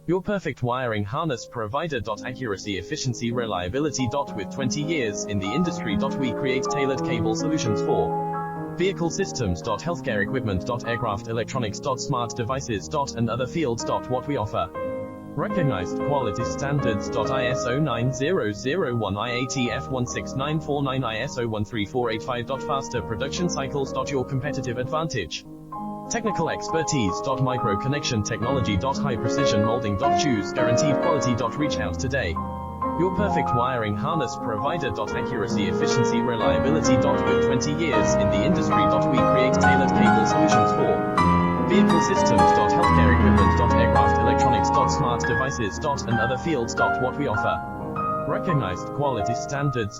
Your perfect wiring harness provider. Accuracy, efficiency, reliability. With 20 years in the industry. We create tailored cable solutions for vehicle systems. Healthcare equipment. Aircraft electronics. Smart devices. And other fields. What we offer. Recognized quality standards. ISO 9001, IATF 16949, ISO 13485. Faster production cycles. Your competitive advantage. Technical expertise. Micro connection technology. High precision molding. Choose guaranteed quality. Reach out today. Your perfect wiring harness provider. Accuracy, efficiency, reliability. With 20 years in the industry. We create tailored cable solutions for vehicle systems. Healthcare equipment. Aircraft electronics. Smart devices. And other fields. What we offer. Recognized quality standards.